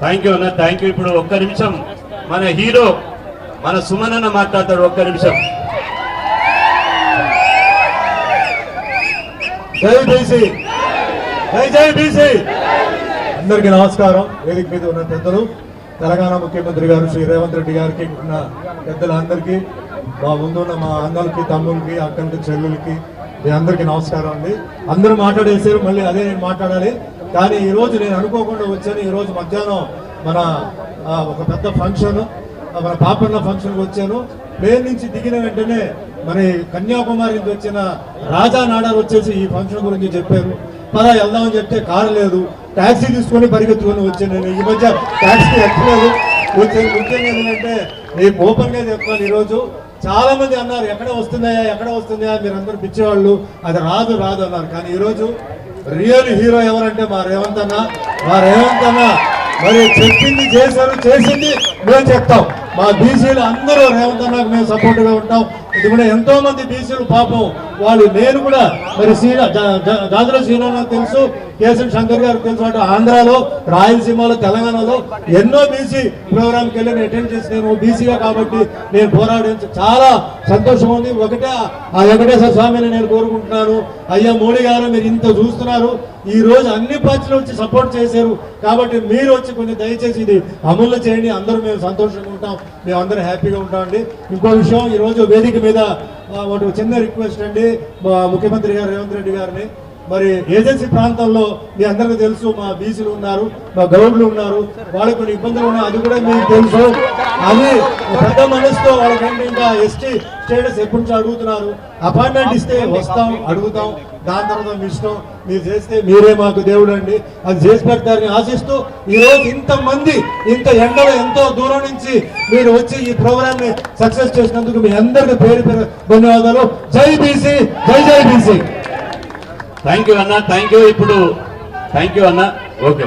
Thank you అన్న, thank you. ఇప్పుడు ఒక్క నిమిషం మన హీరో మన సుమన్ అన్న మాట్లాడతాడు. ఒక్క నిమిషం. జై బీసీ, జై జై బీసీ. అందరికీ నమస్కారం. వేదిక మీద ఉన్న పెద్దలు, తెలంగాణ ముఖ్యమంత్రి గారు శ్రీ రేవంత్ రెడ్డి గారికి ఉన్న పెద్దలందరికీ, మా ముందున్న మా అన్నలకి, తమ్ములకి, అక్కలకి, చెల్లులకి మీ అందరికీ నమస్కారం అండి. అందరూ మాట్లాడేసారు, మళ్ళీ అదే నేను మాట్లాడాలి. కానీ ఈరోజు నేను అనుకోకుండా వచ్చాను. ఈరోజు మధ్యాహ్నం మన ఒక పెద్ద ఫంక్షన్, మన పాపన్న ఫంక్షన్కి వచ్చాను. ప్లేన్ నుంచి దిగిన వెంటనే మరి కన్యాకుమారి నుంచి వచ్చిన రాజా నాడార్ వచ్చేసి ఈ ఫంక్షన్ గురించి చెప్పారు. పదా వెళ్దామని చెప్తే కారు లేదు, ట్యాక్సీ తీసుకొని పరిగెత్తుకొని వచ్చాను. నేను ఈ మధ్య ట్యాక్సీ ఎక్కలేదు. వచ్చాను. ముఖ్యంగా ఏంటంటే నేను ఓపెన్ గా చెప్తాను. ఈరోజు చాలా మంది అన్నారు ఎక్కడ వస్తుందా మీరందరూ పిచ్చేవాళ్ళు, అది రాదు అన్నారు. కానీ ఈరోజు రియల్ హీరో ఎవరంటే మా రేవంత్ అన్న. మరి చెప్పింది చేశారు, చేసింది మేము చెప్తాం. మా బీసీలు అందరూ రేవంత్ అన్నకు మేము సపోర్ట్ గా ఉంటాం. ఇది కూడా ఎంతో మంది బీసీలు పాపం వాళ్ళు, నేను కూడా మరి జాజుల శ్రీరామ్ తెలుసు, కేసన్ శంకర్ గారు తెలుసు, అటు ఆంధ్రాలో, రాయలసీమలో, తెలంగాణలో ఎన్నో బీసీ ప్రోగ్రామ్కి వెళ్ళి నేను అటెండ్ చేసి నేను బీసీగా కాబట్టి నేను పోరాడించు చాలా సంతోషం ఉంది. ఒకటే ఆ వెంకటేశ్వర స్వామిని నేను కోరుకుంటున్నాను. అయ్యా మోడీ గారు మీరు ఇంత చూస్తున్నారు, ఈ రోజు అన్ని పార్టీలు వచ్చి సపోర్ట్ చేశారు కాబట్టి మీరు వచ్చి కొంచెం దయచేసి ఇది అమలు చేయండి. అందరూ మేము సంతోషంగా ఉంటాం, మేము అందరూ హ్యాపీగా ఉంటామండి. ఇంకో విషయం, ఈరోజు వేదిక మీద ఒక చిన్న రిక్వెస్ట్ అండి. మా ముఖ్యమంత్రి గారు రేవంత్ రెడ్డి గారిని, మరి ఏజెన్సీ ప్రాంతంలో మీ అందరికీ తెలుసు మా బీసీలు ఉన్నారు, మా గౌడ్లు ఉన్నారు, వాళ్ళకి కొన్ని ఇబ్బందులు ఉన్నాయి, అది కూడా మీకు తెలుసు. అది పెద్ద మనసుతో వాళ్ళకి ఏంటి ఇంకా ఎస్టీ స్టేటస్ ఎప్పటి నుంచి అడుగుతున్నారు. అపాయింట్మెంట్ ఇస్తే వస్తాం, అడుగుతాం, దాని తర్వాత మీ ఇష్టం, మీరు చేస్తే మీరే మాకు దేవుడు అండి, అది చేసి పెడతారని ఆశిస్తూ ఈరోజు ఇంతమంది ఇంత ఎండలో ఎంతో దూరం నుంచి మీరు వచ్చి ఈ ప్రోగ్రామ్ ని సక్సెస్ చేసినందుకు మీ అందరికీ పేరు ధన్యవాదాలు. జై బీసీ, జై జై బీసీ. థ్యాంక్ యూ అన్న, థ్యాంక్ యూ. ఇప్పుడు థ్యాంక్ యూ అన్న. ఓకే.